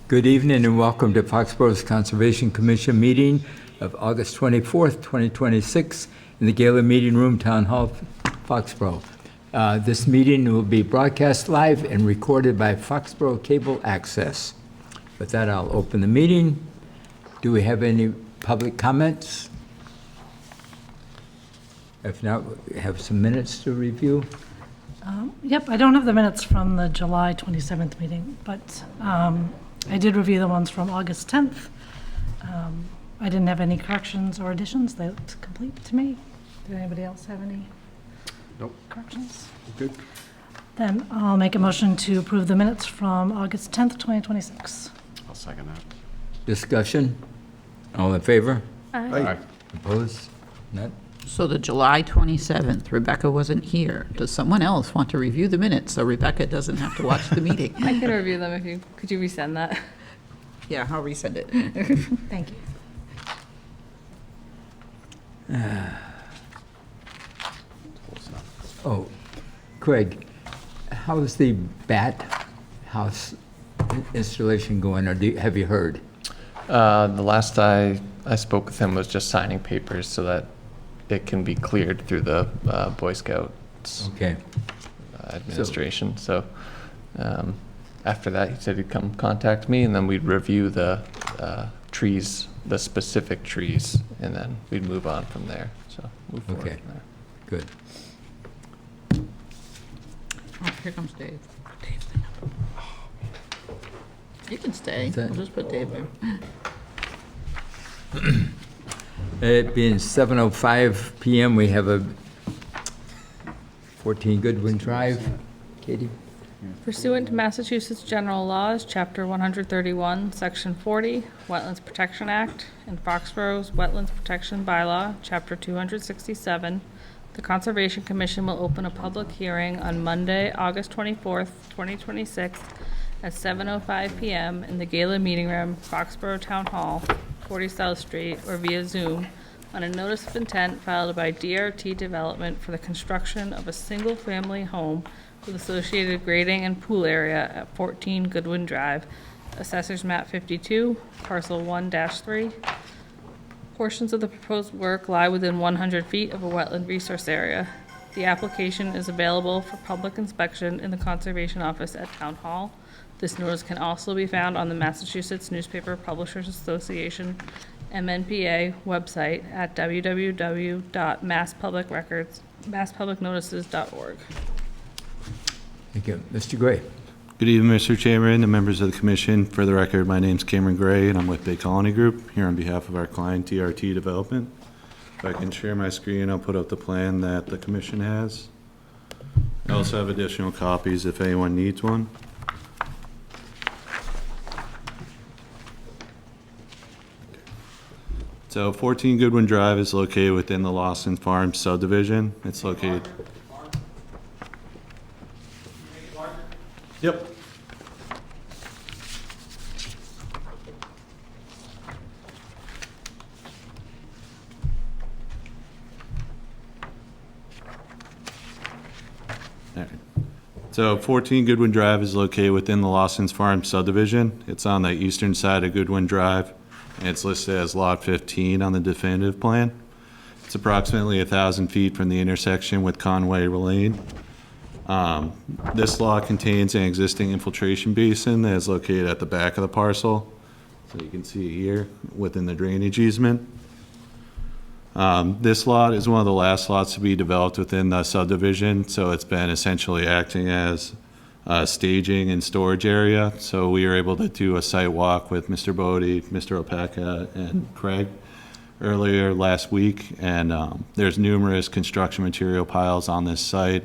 Good evening and welcome to Foxborough's Conservation Commission meeting of August 24th, 2026 in the Gala Meeting Room, Town Hall, Foxborough. This meeting will be broadcast live and recorded by Foxborough Cable Access. With that, I'll open the meeting. Do we have any public comments? If not, we have some minutes to review. Yep, I don't have the minutes from the July 27th meeting, but I did review the ones from August 10th. I didn't have any corrections or additions. They looked complete to me. Did anybody else have any corrections? Good. Then I'll make a motion to approve the minutes from August 10th, 2026. I'll second that. Discussion? All in favor? Aye. Opposed? None? So the July 27th, Rebecca wasn't here. Does someone else want to review the minutes so Rebecca doesn't have to watch the meeting? I can review them if you, could you resend that? Yeah, I'll resend it. Thank you. Oh, Craig, how's the bat house installation going, or have you heard? The last I spoke with him was just signing papers so that it can be cleared through the Boy Scouts Okay. administration. So after that, he said he'd come contact me, and then we'd review the trees, the specific trees, and then we'd move on from there. So move forward Okay. from there. Good. Oh, here comes Dave. Dave's the number. You can stay. Is that- We'll just put Dave there. It being 7:05 PM, we have a 14 Goodwin Drive. Katie? Pursuant to Massachusetts General Laws, Chapter 131, Section 40, Wetlands Protection Act, and Foxborough's Wetlands Protection Bylaw, Chapter 267, the Conservation Commission will open a public hearing on Monday, August 24th, 2026, at 7:05 PM in the Gala Meeting Room, Foxborough Town Hall, 40 South Street, or via Zoom, on a notice of intent filed by DRT Development for the construction of a single-family home with associated grading and pool area at 14 Goodwin Drive, Assessors Map 52, Parcel 1-3. Portions of the proposed work lie within 100 feet of a wetland resource area. The application is available for public inspection in the Conservation Office at Town Hall. This notice can also be found on the Massachusetts Newspaper Publishers Association, MNPA, website at www.masspublicnotices.org. Thank you. Mr. Gray? Good evening, Mr. Chairman and members of the commission. For the record, my name's Cameron Gray, and I'm with Bay Colony Group, here on behalf of our client, DRT Development. If I can share my screen, I'll put up the plan that the commission has. I also have additional copies if anyone needs one. So 14 Goodwin Drive is located within the Lawson Farm subdivision. It's located... Yep. All right. So 14 Goodwin Drive is located within the Lawson's Farm subdivision. It's on the eastern side of Goodwin Drive, and it's listed as Lot 15 on the definitive plan. It's approximately 1,000 feet from the intersection with Conway Lane. This lot contains an existing infiltration basin that is located at the back of the parcel. So you can see it here within the drainage easement. This lot is one of the last lots to be developed within the subdivision, so it's been essentially acting as a staging and storage area. So we were able to do a site walk with Mr. Bodie, Mr. Opeka, and Craig earlier last week, and there's numerous construction material piles on this site.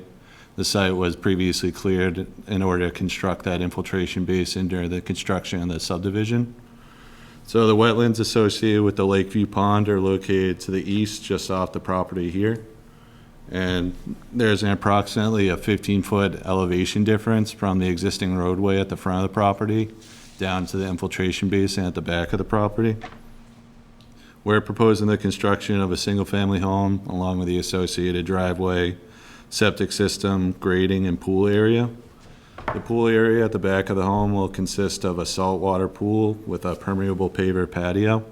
The site was previously cleared in order to construct that infiltration basin during the construction of the subdivision. So the wetlands associated with the Lakeview Pond are located to the east, just off the property here. And there's approximately a 15-foot elevation difference from the existing roadway at the front of the property down to the infiltration basin at the back of the property. We're proposing the construction of a single-family home along with the associated driveway, septic system, grading, and pool area. The pool area at the back of the home will consist of a saltwater pool with a permeable paver patio.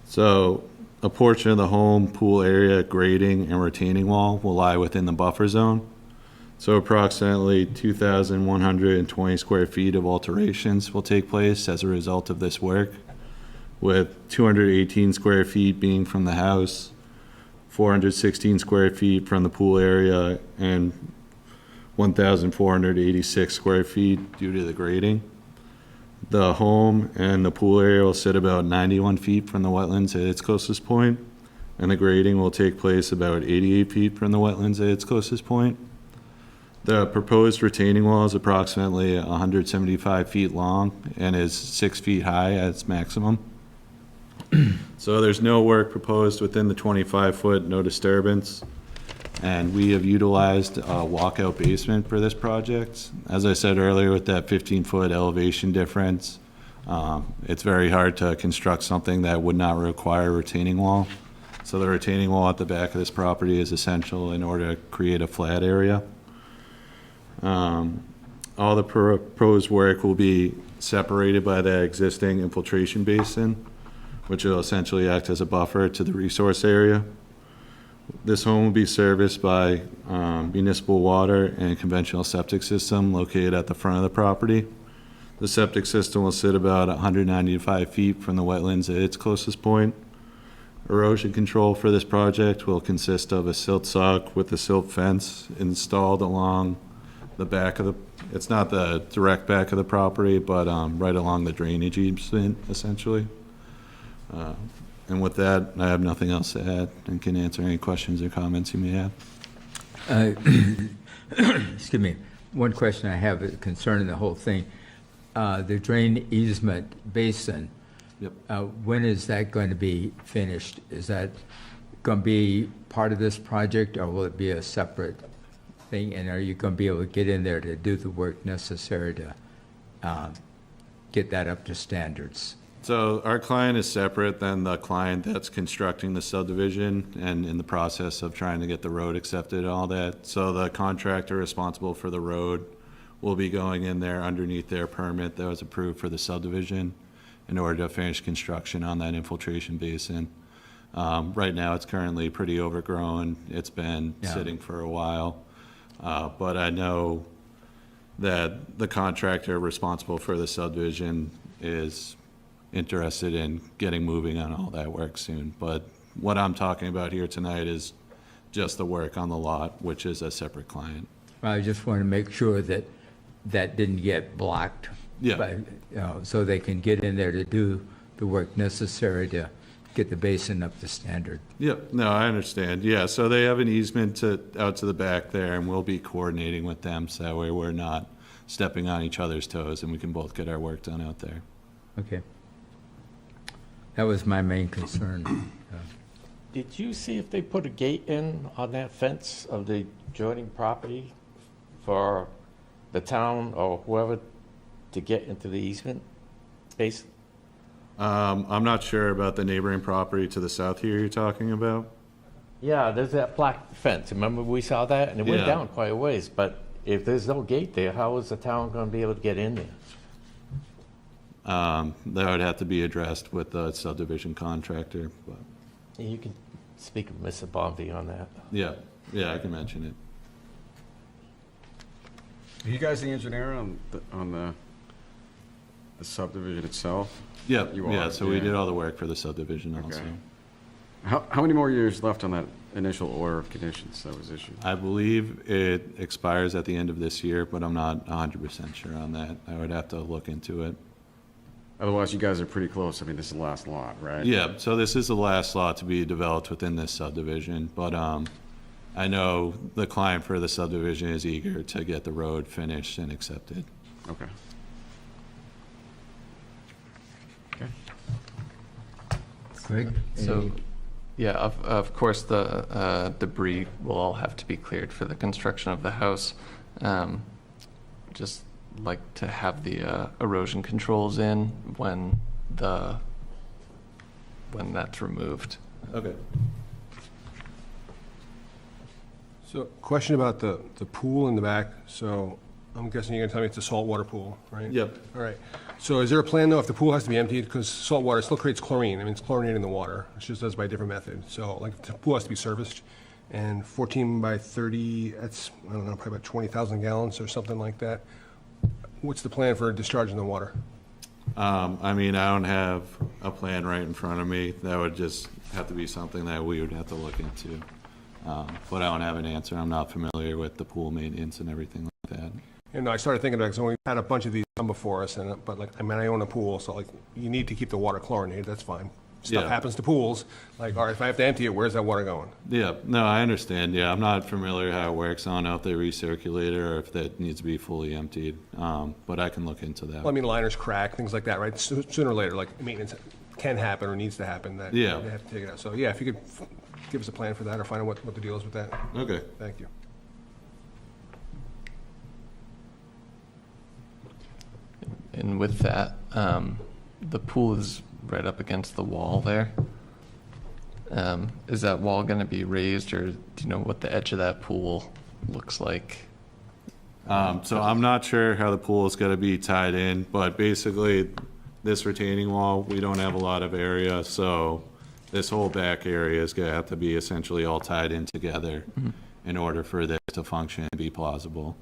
So a portion of the home pool area grading and retaining wall will lie within the buffer zone. So approximately 2,120 square feet of alterations will take place as a result of this work, with 218 square feet being from the house, 416 square feet from the pool area, and 1,486 square feet due to the grading. The home and the pool area will sit about 91 feet from the wetlands at its closest point, and the grading will take place about 88 feet from the wetlands at its closest point. The proposed retaining wall is approximately 175 feet long and is 6 feet high at its maximum. So there's no work proposed within the 25-foot no disturbance, and we have utilized a walkout basement for this project. As I said earlier, with that 15-foot elevation difference, it's very hard to construct something that would not require a retaining wall. So the retaining wall at the back of this property is essential in order to create a flat area. All the proposed work will be separated by the existing infiltration basin, which will essentially act as a buffer to the resource area. This home will be serviced by municipal water and conventional septic system located at the front of the property. The septic system will sit about 195 feet from the wetlands at its closest point. Erosion control for this project will consist of a silt sock with a silt fence installed along the back of the, it's not the direct back of the property, but right along the drainage easement, essentially. And with that, I have nothing else to add and can answer any questions or comments you may have. Excuse me. One question I have concerning the whole thing. The drain easement basin, Yep. when is that going to be finished? Is that going to be part of this project, or will it be a separate thing? And are you going to be able to get in there to do the work necessary to get that up to standards? So our client is separate than the client that's constructing the subdivision and in the process of trying to get the road accepted and all that. So the contractor responsible for the road will be going in there underneath their permit that was approved for the subdivision in order to finish construction on that infiltration basin. Right now, it's currently pretty overgrown. It's been sitting for a while. But I know that the contractor responsible for the subdivision is interested in getting moving on all that work soon. But what I'm talking about here tonight is just the work on the lot, which is a separate client. I just want to make sure that that didn't get blocked. Yeah. By, so they can get in there to do the work necessary to get the basin up to standard. Yeah, no, I understand. Yeah, so they have an easement out to the back there, and we'll be coordinating with them so that way we're not stepping on each other's toes and we can both get our work done out there. Okay. That was my main concern. Did you see if they put a gate in on that fence of the adjoining property for the town or whoever to get into the easement space? I'm not sure about the neighboring property to the south here you're talking about. Yeah, there's that black fence. Remember we saw that? And it went Yeah. down quite a ways. But if there's no gate there, how is the town going to be able to get in there? That would have to be addressed with the subdivision contractor, but, You can speak with Mr. Bonvy on that. yeah, I can mention it. Are you guys the engineer on the subdivision itself? Yeah, You yeah, are, so we yeah. did all the work for the subdivision Okay. also. How many more years left on that initial order of conditions that was issued? I believe it expires at the end of this year, but I'm not 100% sure on that. I would have to look into it. Otherwise, you guys are pretty close. I mean, this is the last lot, right? Yeah, so this is the last lot to be developed within this subdivision, but I know the client for the subdivision is eager to get the road finished and accepted. Okay. Greg? So, yeah, of course, the debris will all have to be cleared for the construction of the house. Just like to have the erosion controls in when that's removed. Okay. So, question about the pool in the back. So, I'm guessing you're gonna tell me it's a saltwater pool, right? Yep. All right. So is there a plan, though, if the pool has to be emptied, because saltwater still creates chlorine, I mean, it's chlorinating the water, it just does by a different method. So, like, the pool has to be serviced, and 14 by 30, that's, I don't know, probably about 20,000 gallons or something like that. What's the plan for discharging the water? I mean, I don't have a plan right in front of me. That would just have to be something that we would have to look into. But I don't have an answer. I'm not familiar with the pool maintenance and everything like that. And I started thinking about it, because we've had a bunch of these come before us, but like, I mean, I own a pool, so like, you need to keep the water chlorinated, that's fine. Stuff Yeah. happens to pools, like, all right, if I have to empty it, where's that water going? Yeah, no, I understand. Yeah, I'm not familiar how it works. I don't know if they recirculate it or if that needs to be fully emptied. But I can look into that. Well, I mean, liners crack, things like that, right? Sooner or later, like, maintenance can happen or needs to happen, that Yeah. they have to take it out. So, yeah, if you could give us a plan for that, or find out what the deal is with that. Okay. Thank you. And with that, the pool is right up against the wall there. Is that wall going to be raised, or do you know what the edge of that pool looks like? So I'm not sure how the pool is going to be tied in, but basically this retaining wall, we don't have a lot of area, so this whole back area is going to have to be essentially all tied in together in order for this to function and be plausible.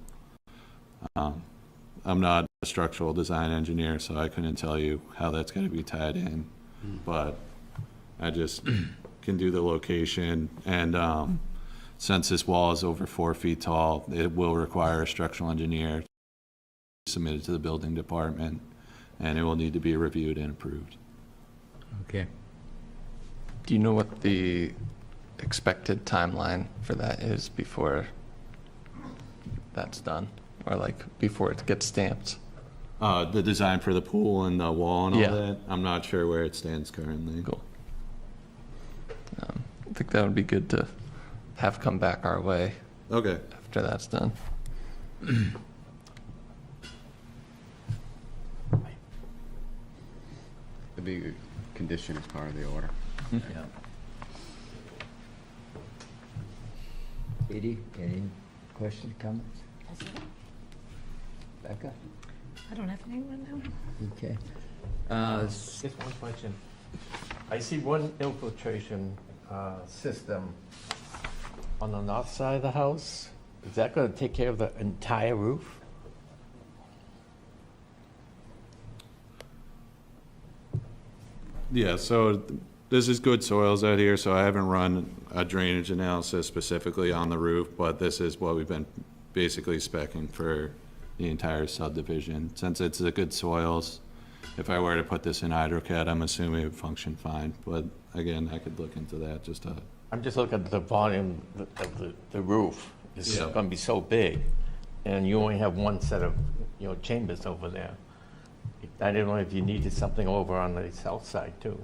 I'm not a structural design engineer, so I couldn't tell you how that's going to be tied in, but I just can do the location, and since this wall is over 4 feet tall, it will require a structural engineer submitted to the building department, and it will need to be reviewed and approved. Okay. Do you know what the expected timeline for that is before that's done? Or like before it gets stamped? The design for the pool and the wall and all Yeah. that, I'm not sure where it stands currently. Cool. I think that would be good to have come back our way Okay. after that's done. It'd be a good condition as part of the order. Yeah. Edie, any questions, comments? Becca? I don't have any right now. Okay. Just one question. I see one infiltration system on the north side of the house. Is that going to take care of the entire roof? Yeah, so this is good soils out here, so I haven't run a drainage analysis specifically on the roof, but this is what we've been basically speccing for the entire subdivision. Since it's the good soils, if I were to put this in HydroCAD, I'm assuming it would function fine, but again, I could look into that just to, I'm just looking at the volume of the roof. It's Yeah. going to be so big, and you only have one set of, chambers over there. I didn't know if you needed something over on the south side too.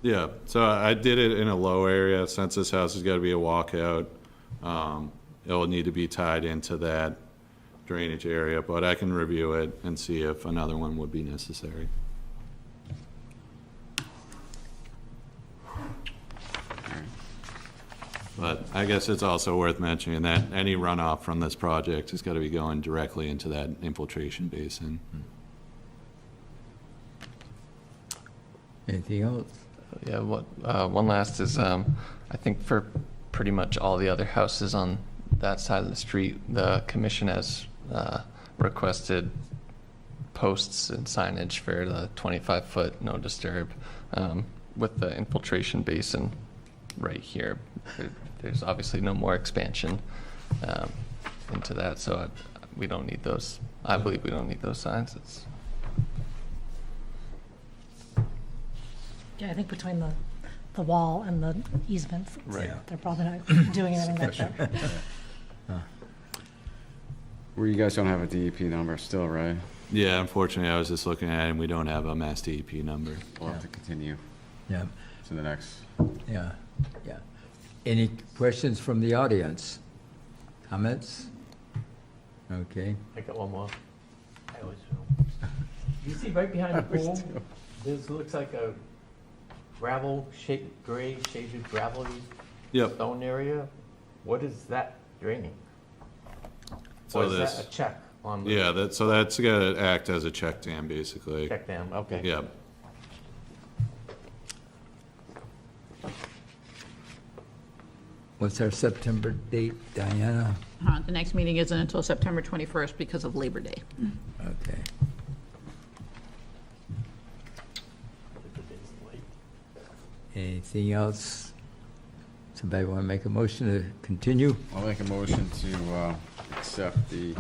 yeah, so I did it in a low area. Since this house has got to be a walkout, it'll need to be tied into that drainage area, but I can review it and see if another one would be necessary. But I guess it's also worth mentioning that any runoff from this project has got to be going directly into that infiltration basin. Anything else? Yeah, one last is, I think for pretty much all the other houses on that side of the street, the commission has requested posts and signage for the 25-foot no disturb with the infiltration basin right here. There's obviously no more expansion into that, so we don't need those. I believe we don't need those signs. Yeah, I think between the wall and the easements, Right. they're probably not doing anything back there. Where you guys don't have a DEP number still, right? Yeah, unfortunately, I was just looking at it, and we don't have a Mass DEP number. We'll have to continue Yeah, to the next. yeah, yeah. Any questions from the audience? Comments? Okay. I got one more. I always do. You see right behind the pool, this looks like a gravel shaped, gray shaded gravelly Yep. stone area. What is that draining? So Or is this, that a check? on the Yeah, so that's gonna act as a check dam, basically. check dam? Okay. Yeah. What's our September date, Diana? The next meeting isn't until September 21st because of Labor Day. Okay. Anything else? Somebody want to make a motion to continue? I'll make a motion to accept the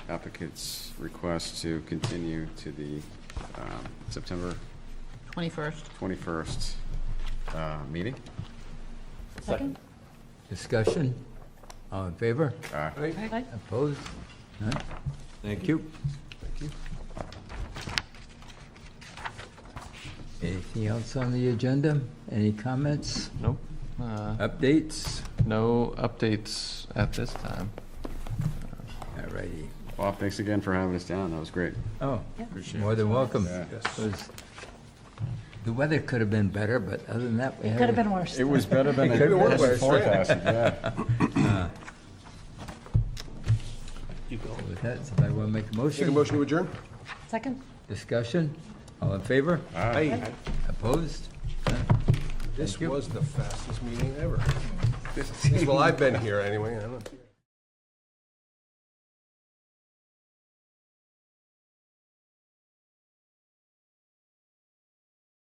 applicant's request to continue to the September 21st. 21st meeting. Second? Discussion? All in favor? Aye. Opposed? None? Thank you. Anything else on the agenda? Any comments? Nope. Updates? No updates at this time. All righty. Bob, thanks again for having us down. That was great. Oh, Appreciate more than welcome. Yeah. The weather could have been better, but other than that, we It had. could have been worse. It was better than It could've been worse. forecasted, yeah. With that, somebody want to make a Make a motion? motion to adjourn? Second? Discussion? All in favor? Aye. Opposed? This was the fastest meeting ever. Well, I've been here anyway. I don't know.